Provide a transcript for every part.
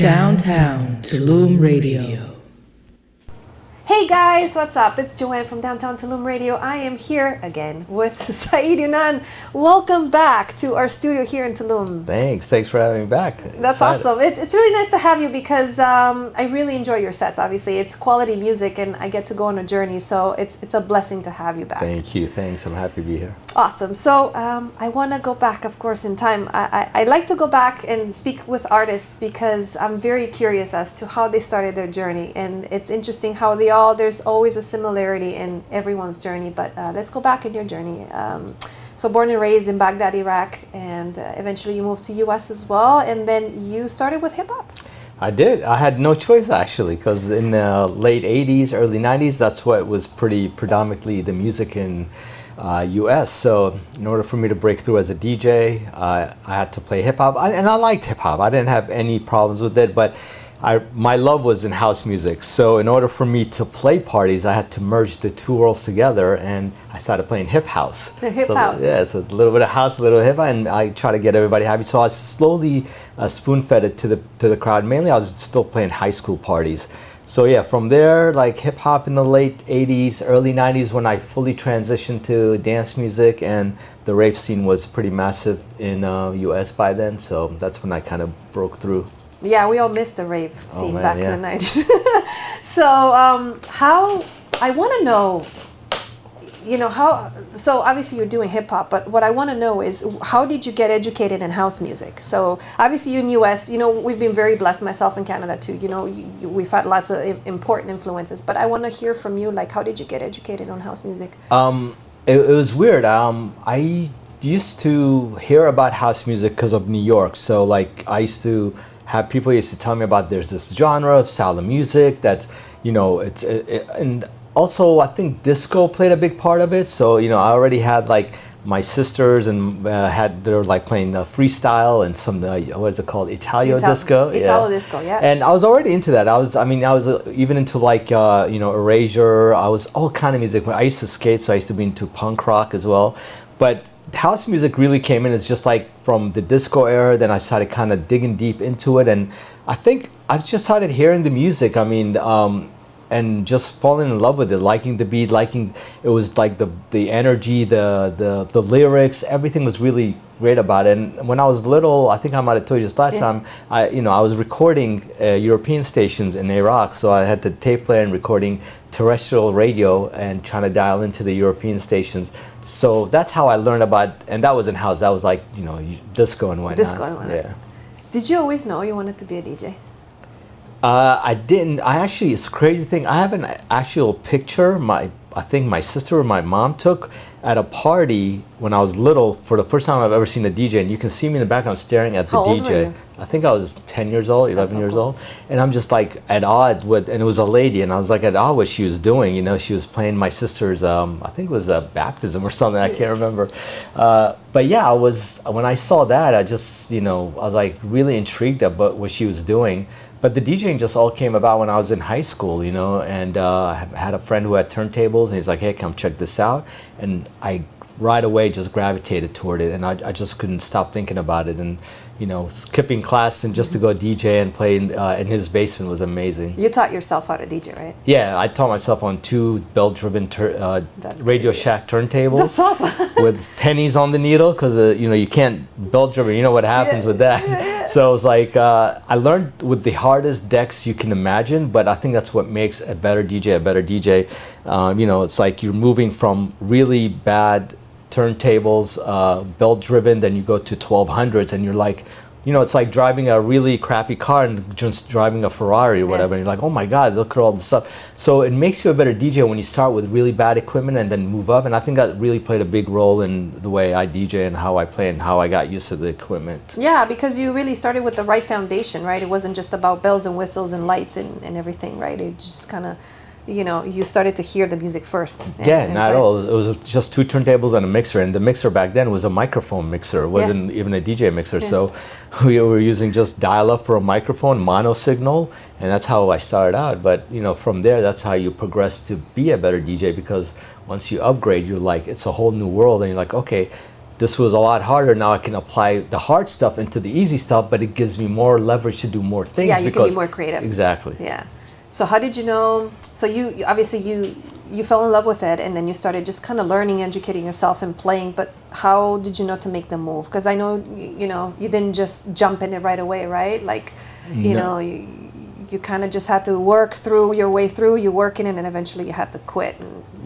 Downtown Tulum Radio. Hey guys, what's up? It's Joanne from Downtown Tulum Radio. I am here again with Saeed Younan. Welcome back to our studio here in Tulum. Thanks for having me back. That's awesome. It's really nice to have you because I really enjoy your sets. Obviously, it's quality music and I get to go on a journey, so it's a blessing to have you back. Thank you. Thanks. I'm happy to be here. Awesome. So I want to go back, of course, in time. I like to go back and speak with artists because I'm very curious as to how they started their journey, and it's interesting how there's always a similarity in everyone's journey, but let's go back in your journey. So born and raised in Baghdad, Iraq, and eventually you moved to US as well, and then you started with hip-hop. I did. I had no choice, actually, because in the late 80s, early 90s, that's what was pretty predominantly the music in US. So in order for me to break through as a DJ, I had to play hip-hop, and I liked hip-hop. I didn't have any problems with it, but my love was in house music. So in order for me to play parties, I had to merge the two worlds together, and I started playing hip house. The hip house. Yeah, so it's a little bit of house, a little hip hop, and I try to get everybody happy. So I slowly spoon-fed it to the crowd. Mainly, I was still playing high school parties. So yeah, from there, like hip hop in the late 80s, early 90s, when I fully transitioned to dance music, and the rave scene was pretty massive in US by then. So that's when I kind of broke through. Yeah, we all missed the rave scene back in the 90s. So how, I want to know, so obviously you're doing hip hop, but what I want to know is how did you get educated in house music? So obviously you in US, we've been very blessed, myself in Canada too, we've had lots of important influences, but I want to hear from you, like how did you get educated on house music? It was weird. I used to hear about house music because of New York. So like I used to have people used to tell me about there's this genre of style of music that's, and also I think disco played a big part of it. So, I already had like my sisters and they're like playing freestyle and some, what is it called? Italo disco. Disco, yeah. And I was already into that. I was even into like, Erasure. I was all kind of music. I used to skate, so I used to be into punk rock as well. But house music really came in as just like from the disco era. Then I started kind of digging deep into it, and I think I've just started hearing the music. And just falling in love with it, liking the beat, it was like the energy, the lyrics, everything was really great about it. And when I was little, I think I might have told you this last time, I was recording European stations in Iraq, so I had the tape player and recording terrestrial radio and trying to dial into the European stations. So that's how I learned about, and that was in house. That was like, disco and whatnot. Disco and whatnot. Yeah. Did you always know you wanted to be a DJ? I didn't. It's a crazy thing. I have an actual picture I think my sister or my mom took at a party when I was little for the first time I've ever seen a DJ, and you can see me in the background staring at the How DJ. old were you? I think I was 10 years old, 11 years old, and I'm just like at odds with, and it was a lady, and I was like at odds what she was doing. She was playing my sister's, I think it was a baptism or something, I can't remember. But yeah, when I saw that, I just, I was like really intrigued about what she was doing. But the DJing just all came about when I was in high school, and I had a friend who had turntables, and he's like, hey, come check this out. And I right away just gravitated toward it, and I just couldn't stop thinking about it. And, skipping class and just to go DJ and play in his basement was amazing. You taught yourself how to DJ, right? Yeah, I taught myself on 2 belt-driven Radio Shack turntables. That's awesome. With pennies on the needle, because, you can't belt-driven. You know what happens with that. Yeah. So it was like, I learned with the hardest decks you can imagine, but I think that's what makes a better DJ a better DJ. It's like you're moving from really bad turntables, belt driven, then you go to 1200s, and you're like, it's like driving a really crappy car and just driving a Ferrari or whatever. And you're like, oh my God, look at all this stuff. So it makes you a better DJ when you start with really bad equipment and then move up. And I think that really played a big role in the way I DJ and how I play and how I got used to the equipment. Yeah, because you really started with the right foundation, right? It wasn't just about bells and whistles and lights and everything, right? It just kind of, you started to hear the music first. Not at all. It was just 2 turntables and a mixer, and the mixer back then was a microphone mixer. It wasn't even a DJ mixer. Yeah. So we were using just dial-up for a microphone, mono signal, and that's how I started out. But from there, that's how you progress to be a better DJ, because once you upgrade, you're like, it's a whole new world, and you're like, okay, this was a lot harder. Now I can apply the hard stuff into the easy stuff, but it gives me more leverage to do more things. Yeah, you can be more creative. Exactly. Yeah. So how did you know? So you obviously you fell in love with it, and then you started just kind of learning, educating yourself, and playing. But how did you know to make the move? Because I know you didn't just jump in it right away, right? Like you kind of just had to work through your way through. You work in it, and eventually you had to quit.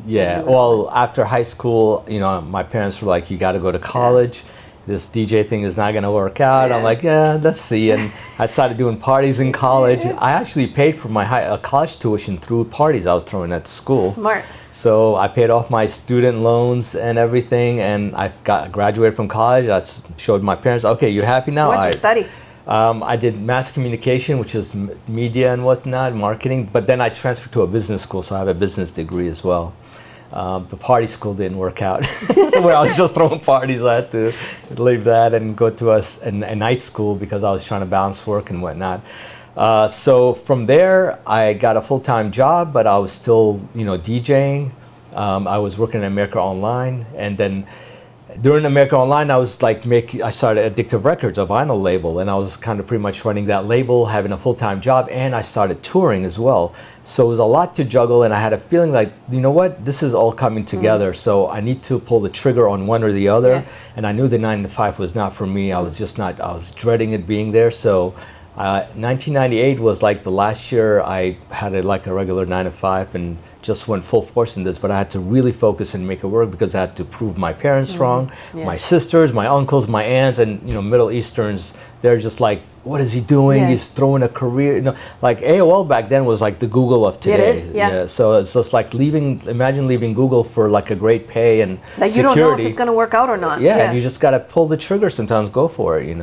Yeah. Well, after high school, my parents were like, "You got to go to college. This DJ thing is not going to work out." I'm like, "Yeah, let's see." And I started doing parties in college. I actually paid for my college tuition through parties I was throwing at school. Smart. So I paid off my student loans and everything, and I graduated from college. I showed my parents, "Okay, you happy now?" What'd you study? I did mass communication, which is media and whatnot, marketing. But then I transferred to a business school, so I have a business degree as well. The party school didn't work out. Where I was just throwing parties, I had to leave that and go to a night school because I was trying to balance work and whatnot. So from there, I got a full-time job, but I was still, DJing. I was working at America Online, and then during America Online, I was like I started Addictive Records, a vinyl label, and I was kind of pretty much running that label, having a full-time job, and I started touring as well. So it was a lot to juggle, and I had a feeling like, you know what, this is all coming together, so I need to pull the trigger on one or the other. Yeah. And I knew the 9 to 5 was not for me. I was dreading it being there. So 1998 was like the last year I had a regular 9 to 5 and just went full force in this, but I had to really focus and make it work because I had to prove my parents wrong, my sisters, my uncles, my aunts, and Middle Easterns. They're just like, what is he doing? Yeah. He's throwing a career. Like AOL back then was like the Google of today. It is, yeah. So it's just like imagine leaving Google for like a great pay and that you security. don't know if it's going to work out or not. Yeah, and you just got to pull the trigger sometimes, go for it,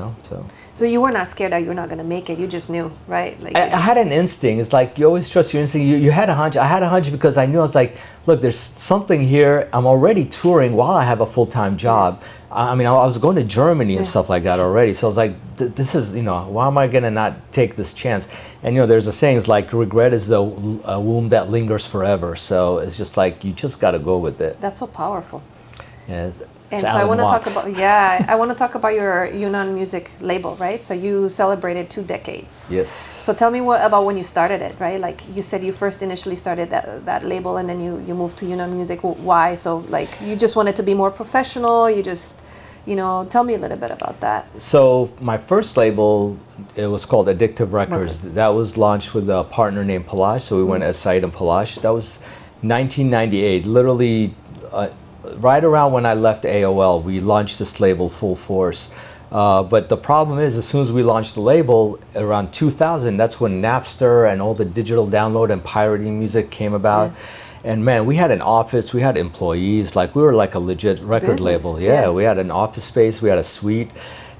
So you were not scared that you were not going to make it. You just knew, right? Like I had an instinct. It's like you always trust your instinct. You had a hunch. I had a hunch because I knew I was like, look, there's something here. I'm already touring while I have a full-time job. I mean, I was going to Germany and stuff like that already. So I was like, this is, why am I going to not take this chance? And, there's a saying, it's like, regret is a womb that lingers forever. So it's just like, you just got to go with it. That's so powerful. Yeah, and so I want to talk about, I want to talk about your Younan music label, right? So you celebrated 2 decades. Yes. So tell me about when you started it, right? Like you said, you first initially started that label, and then you moved to Younan Music. Why? So like you just wanted to be more professional. You just, tell me a little bit about that. So my first label, it was called Addictive Records. That was launched with a partner named Palaj. So we went as Saeed and Palaj. That was 1998, literally. Right around when I left AOL, we launched this label full force. But the problem is, as soon as we launched the label, around 2000, that's when Napster and all the digital download and pirating music came about. Yeah. And man, we had an office, we had employees, like we were like a legit record label. Yeah, we had an office space, we had a suite.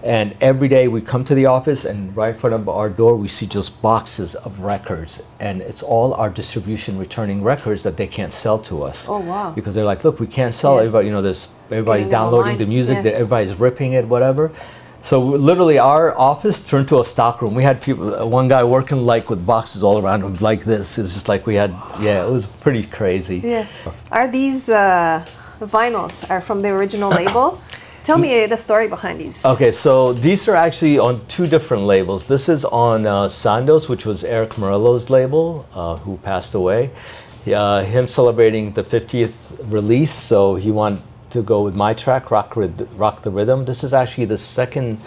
And every day we come to the office, and right in front of our door we see just boxes of records, and it's all our distribution returning records that they can't sell to us. Oh wow! Because they're like, look, we can't sell everybody. Everybody's downloading the music, everybody's ripping it, whatever. So literally, our office turned to a stock room. We had people, one guy working like with boxes all around him like this. It's just like we had, it was pretty crazy. Yeah. Are these vinyls are from the original label? Tell me the story behind these. Okay, so these are actually on 2 different labels. This is on Sandoz, which was Eric Murillo's label, who passed away. Him celebrating the 50th release, so he wanted to go with my track, Rock the Rhythm. This is actually the second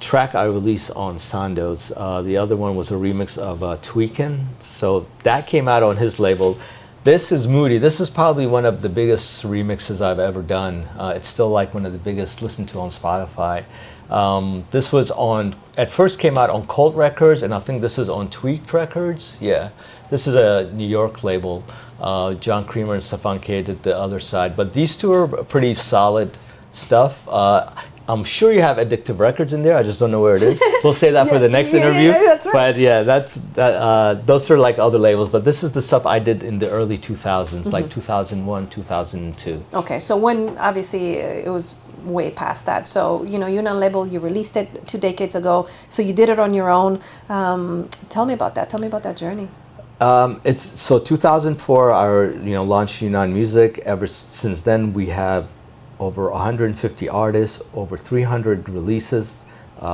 track I released on Sandoz. The other one was a remix of Tweakin', so that came out on his label. This is Moody. This is probably one of the biggest remixes I've ever done. It's still like one of the biggest listened to on Spotify. This was at first came out on Cult Records, and I think this is on Tweaked Records. Yeah, this is a New York label. John Creamer and Stefan K did the other side. But these 2 are pretty solid stuff. I'm sure you have Addictive Records in there. I just don't know where it is. We'll say that for the next interview. Yeah, that's right. But those are like other labels. But this is the stuff I did in the early 2000s, like 2001, 2002. Okay, so when obviously it was way past that. So Younan label, you released it 2 decades ago. So you did it on your own. Tell me about that. Tell me about that journey. It's so 2004. I launched Younan Music. Ever since then, we have over 150 artists, over 300 releases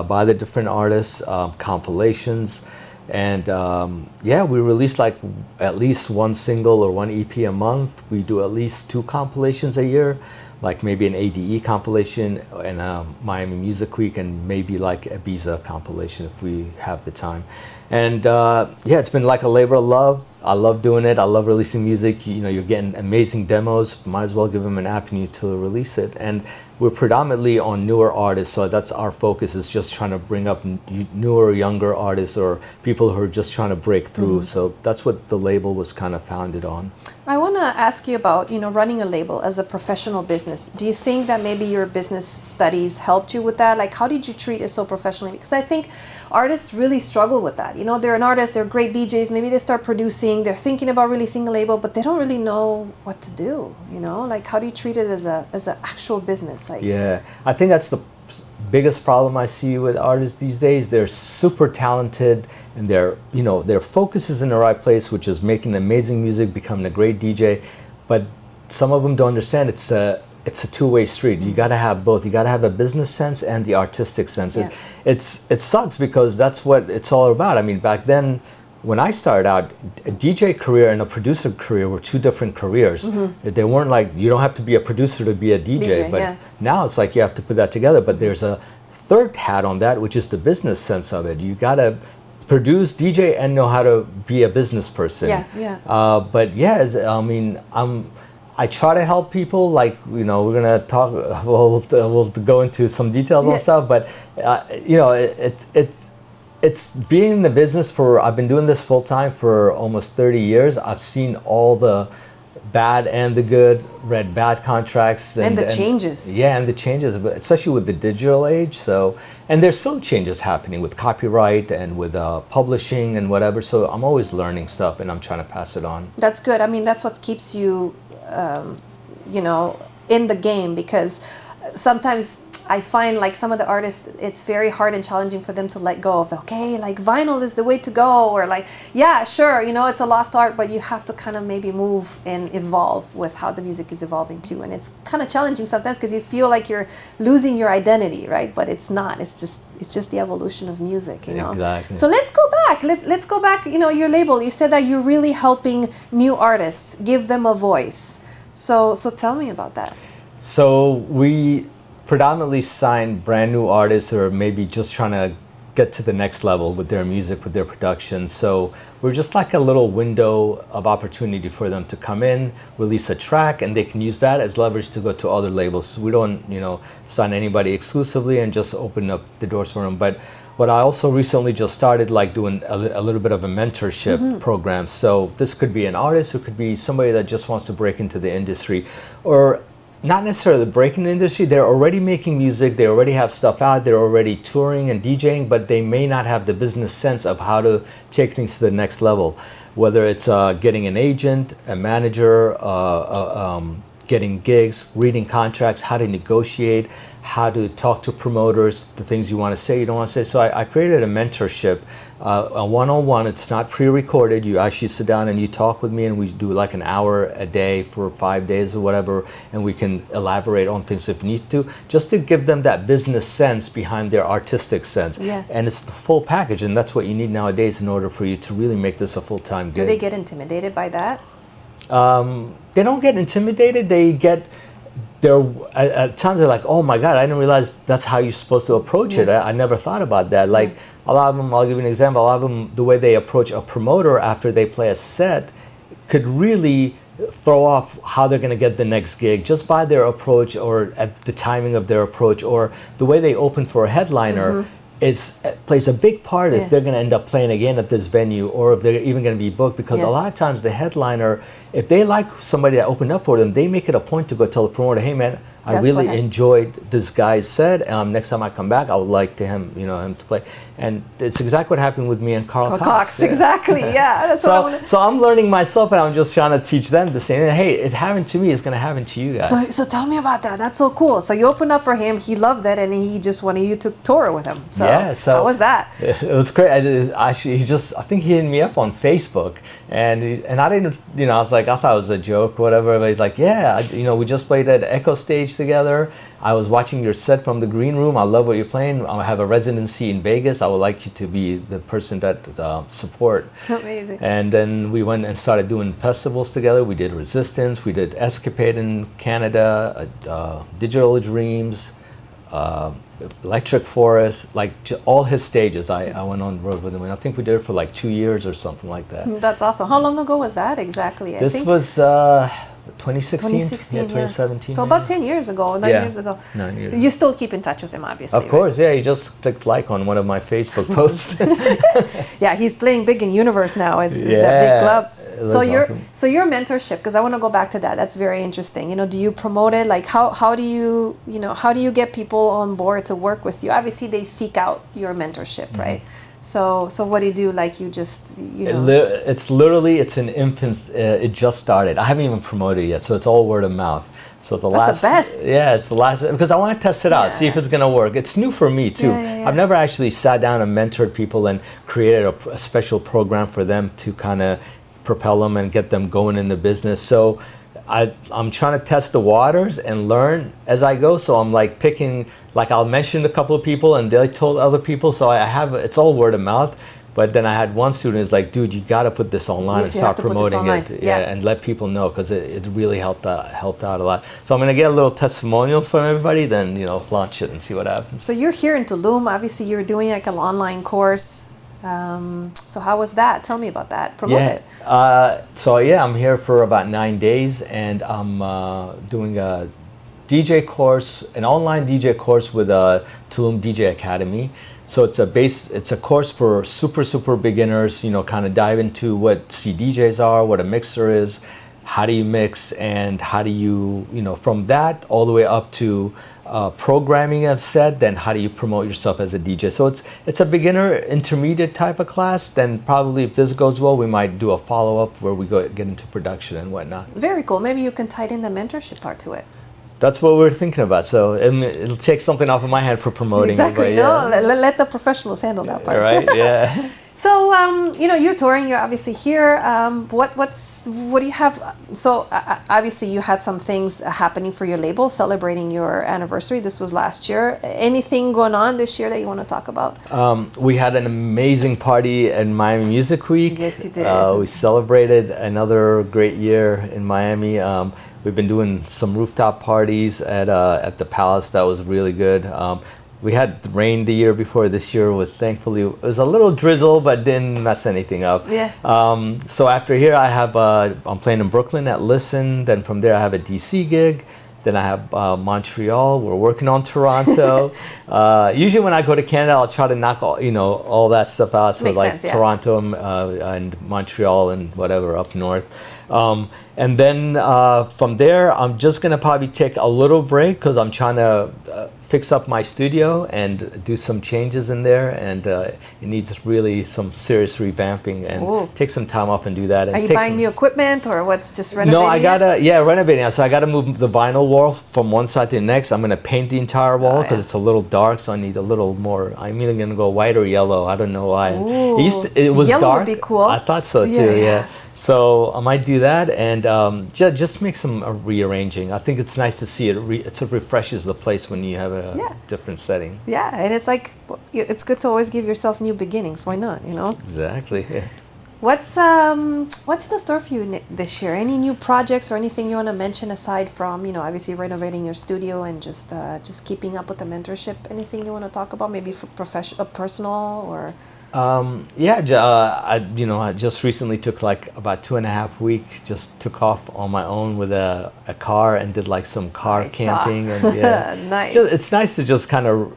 by the different artists, compilations. And we release like at least one single or one EP a month. We do at least 2 compilations a year, like maybe an ADE compilation and a Miami Music Week, and maybe like Ibiza compilation if we have the time. And it's been like a labor of love. I love doing it. I love releasing music. You know, you're getting amazing demos. Might as well give them an avenue to release it. And we're predominantly on newer artists, so that's our focus, is just trying to bring up newer, younger artists or people who are just trying to break through. So that's what the label was kind of founded on. I want to ask you about, running a label as a professional business. Do you think that maybe your business studies helped you with that? Like, how did you treat it so professionally? Because I think artists really struggle with that. They're an artist, they're great DJs, maybe they start producing, they're thinking about releasing a label, but they don't really know what to do, Like, how do you treat it as an actual business? Like, yeah, I think that's the biggest problem I see with artists these days. They're super talented and their focus is in the right place, which is making amazing music, becoming a great DJ, but some of them don't understand it's a two-way street. You got to have both. You got to have a business sense and the artistic sense. Yeah. It sucks because that's what it's all about. I mean, back then, when I started out, a DJ career and a producer career were 2 different careers. Mm-hmm. They weren't like, you don't have to be a producer to be a DJ, but now it's like you have to put that together. But there's a third hat on that, which is the business sense of it. You got to produce, DJ, and know how to be a business person. I try to help people, like, we're going to talk, we'll go into some details on stuff, but, it's being in the business I've been doing this full time for almost 30 years. I've seen all the bad and the good, read bad contracts. And the changes. Yeah, and the changes, especially with the digital age. So, and there's still changes happening with copyright and with publishing and whatever. So I'm always learning stuff and I'm trying to pass it on. That's good. I mean, that's what keeps you, in the game, because sometimes I find like some of the artists, it's very hard and challenging for them to let go of like vinyl is the way to go, or like, yeah, sure, it's a lost art, but you have to kind of maybe move and evolve with how the music is evolving too. And it's kind of challenging sometimes because you feel like you're losing your identity, right? But it's not. It's just the evolution of music, Exactly. So let's go back. Let's go back. Your label. You said that you're really helping new artists, give them a voice. So tell me about that. So we predominantly sign brand new artists who are maybe just trying to get to the next level with their music, with their production. So we're just like a little window of opportunity for them to come in, release a track, and they can use that as leverage to go to other labels. So we don't, sign anybody exclusively and just open up the doors for them. But what I also recently just started, like doing a little bit of a mentorship program. So this could be an artist, who could be somebody that just wants to break into the industry, or not necessarily break in the industry. They're already making music, they already have stuff out, they're already touring and DJing, but they may not have the business sense of how to take things to the next level. Whether it's getting an agent, a manager, getting gigs, reading contracts, how to negotiate, how to talk to promoters, the things you want to say, you don't want to say. So I created a mentorship, a one-on-one. It's not pre-recorded. You actually sit down and you talk with me, and we do like an hour a day for 5 days or whatever, and we can elaborate on things if you need to, just to give them that business sense behind their artistic sense. Yeah. And it's the full package, and that's what you need nowadays in order for you to really make this a full-time gig. Do they get intimidated by that? They don't get intimidated. They get... at times they're like, oh my God, I didn't realize that's how you're supposed to approach it. I never thought about that. Like a lot of them, I'll give you an example, a lot of them, the way they approach a promoter after they play a set could really throw off how they're going to get the next gig just by their approach, or at the timing of their approach, or the way they open for a headliner. Plays a big part if they're going to end up playing again at this venue, or if they're even going to be booked, because a lot of times the headliner, if they like somebody that opened up for them, they make it a point to go tell the promoter, hey man, I really enjoyed this guy's set. Next time I come back, I would like him to play. And it's exactly what happened with me and Carl Cox. Exactly, That's what I want to... So I'm learning myself, and I'm just trying to teach them the same. Hey, it happened to me, it's going to happen to you guys. So tell me about that. That's so cool. So you opened up for him, he loved it, and he just wanted you to tour with him. So how was that? It was great. I think he hit me up on Facebook, and I didn't, I was like, I thought it was a joke, whatever. But he's like, we just played at Echo Stage stage together. I was watching your set from the green room. I love what you're playing. I have a residency in Vegas. I would like you to be the person that support. Amazing. And then we went and started doing festivals together. We did Resistance. We did Escapade in Canada, Digital Dreams, Electric Forest, like all his stages. I went on the road with him, and I think we did it for like 2 years or something like that. That's awesome. How long ago was that exactly? This was 2016? 2016, yeah, 2017. So about 10 years ago, 9 years ago. 9 years. You still keep in touch with him, obviously. Of course, yeah. He just clicked like on one of my Facebook posts. Yeah, he's playing big in Universe now. Is that big club? So your mentorship, because I want to go back to that. That's very interesting. You know, do you promote it? Like how do you get people on board to work with you? Obviously, they seek out your mentorship, right? So what do you do? Like you just, you know. It's an infant. It just started. I haven't even promoted it yet, so it's all word of mouth. So That's the best. Yeah, it's the last, because I want to test it out, see if it's going to work. It's new for me too. I've never actually sat down and mentored people and created a special program for them to kind of propel them and get them going in the business. So I'm trying to test the waters and learn as I go. So I'm like picking, like I'll mention a couple of people and they told other people. So it's all word of mouth. But then I had one student who's like, dude, you got to put this online and start promoting it. And let people know, because it really helped out a lot. So I'm going to get a little testimonials from everybody, then, you know, launch it and see what happens. So you're here in Tulum. Obviously, you're doing like an online course. So how was that? Tell me about that. Promote it. I'm here for about 9 days, and I'm doing a DJ course, an online DJ course with Tulum DJ Academy. So it's a course for super beginners, you know, kind of dive into what CDJs are, what a mixer is, how do you mix, and how do you, you know, from that all the way up to programming a set, then how do you promote yourself as a DJ. So it's a beginner intermediate type of class. Then probably if this goes well, we might do a follow-up where we get into production and whatnot. Very cool. Maybe you can tie in the mentorship part to it. That's what we're thinking about. So it'll take something off of my hand for promoting. Exactly. It, but yeah. No, let the professionals handle that part. Right. Yeah. So you know, you're touring. You're obviously here. What do you have? So obviously you had some things happening for your label, celebrating your anniversary. This was last year. Anything going on this year that you want to talk about? We had an amazing party at Miami Music Week. Yes, you did. We celebrated another great year in Miami. We've been doing some rooftop parties at the Palace. That was really good. We had rain the year before. This year thankfully it was a little drizzle, but didn't mess anything up. Yeah. So after here, I'm playing in Brooklyn at Listen. Then from there, I have a DC gig. Then I have Montreal. We're working on Toronto. Usually when I go to Canada, I'll try to knock all that stuff out. So Makes like sense, yeah. Toronto and Montreal and whatever up north. And then from there, I'm just gonna probably take a little break because I'm trying to fix up my studio and do some changes in there, and it needs really some serious revamping, and take some time off and do that. And are you buying new equipment, or what's just renovating? No, I gotta renovating. So I gotta move the vinyl wall from one side to the next. I'm gonna paint the entire wall because it's a little dark, so I need a little more. I'm either gonna go white or yellow. I don't know why. It was yellow dark. Would be cool. I thought so too. Yeah. So I might do that and just make some rearranging. I think it's nice to see it. It refreshes the place when you have a different setting. Yeah, and it's like it's good to always give yourself new beginnings. Why not? You know. Exactly. Yeah. What's in the store for you this year? Any new projects or anything you want to mention aside from obviously renovating your studio and just keeping up with the mentorship? Anything you want to talk about? Maybe for professional, personal, or. I just recently took like about 2.5 weeks, just took off on my own with a car and did like some car camping. And nice. It's nice to just kind of,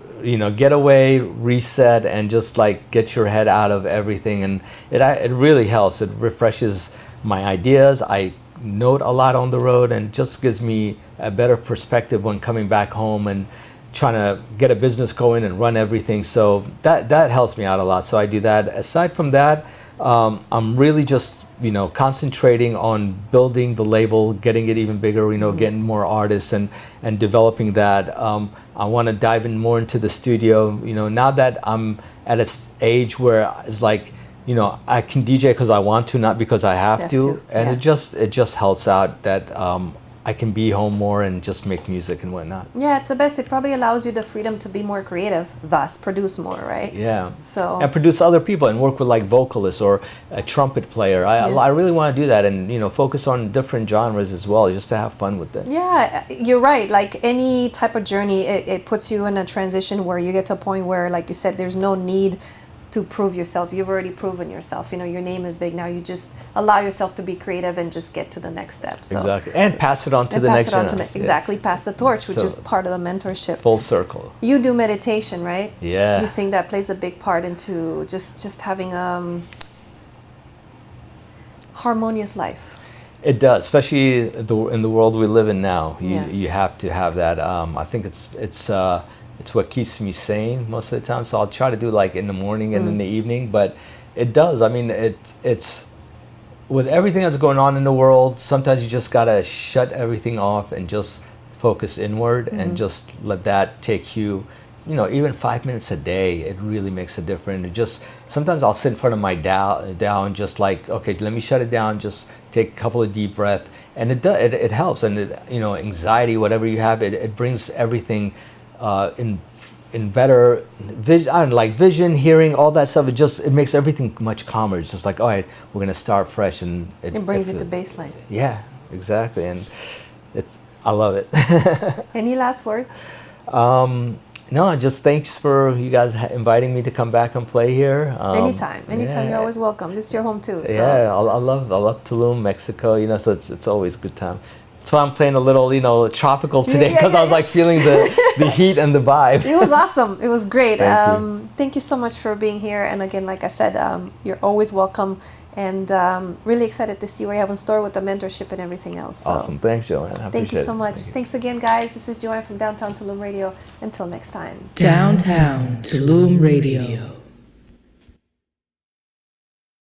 get away, reset, and just like get your head out of everything. And it really helps. It refreshes my ideas. I note a lot on the road and just gives me a better perspective when coming back home and trying to get a business going and run everything. So that helps me out a lot. So I do that. Aside from that, I'm really just concentrating on building the label, getting it even bigger, getting more artists and developing that. I want to dive in more into the studio. Now that I'm at an age where it's like, I can DJ because I want to, not because I have to. And it just helps out that I can be home more and just make music and whatnot. Yeah, it's the best. It probably allows you the freedom to be more creative, thus produce more, right? Yeah. So and produce other people and work with like vocalists or a trumpet player. I really want to do that and focus on different genres as well, just to have fun with it. yeah, you're right. Like any type of journey, it puts you in a transition where you get to a point where, like you said, there's no need to prove yourself. You've already proven yourself. Your name is big. Now you just allow yourself to be creative and just get to the next step. So, exactly. And pass it on to the next generation. Exactly. Pass the torch, which is part of the mentorship. Full circle. You do meditation, right? Yeah. You think that plays a big part into just having harmonious life? It does, especially in the world we live in now. You have to have that. I think it's what keeps me sane most of the time. So I'll try to do like in the morning and in the evening. But it does. I mean, it's with everything that's going on in the world. Sometimes you just gotta shut everything off and just focus inward and just let that take you. Even 5 minutes a day, it really makes a difference. Sometimes I'll sit in front of my Tao and just like, okay, let me shut it down. Just take a couple of deep breaths, and it helps. And anxiety, whatever you have, it brings everything in better vision, like vision, hearing, all that stuff. It makes everything much calmer. It's just like, all right, we're gonna start fresh, and it brings it to baseline. Yeah, exactly, and I love it. Any last words? No, just thanks for you guys inviting me to come back and play here. Anytime, you're always welcome. This is your home too. So. Yeah, I love Tulum, Mexico. So it's always a good time. That's why I'm playing a little, tropical today, because I was like feeling the heat and the vibe. It was awesome. It was great. Thank you so much for being here. And again, like I said, you're always welcome. And really excited to see what you have in store with the mentorship and everything else. So. Awesome. Thanks, Joanne. Thank you so much. Thanks again, guys. This is Joanne from Downtown Tulum Radio. Until next time. Downtown Tulum Radio.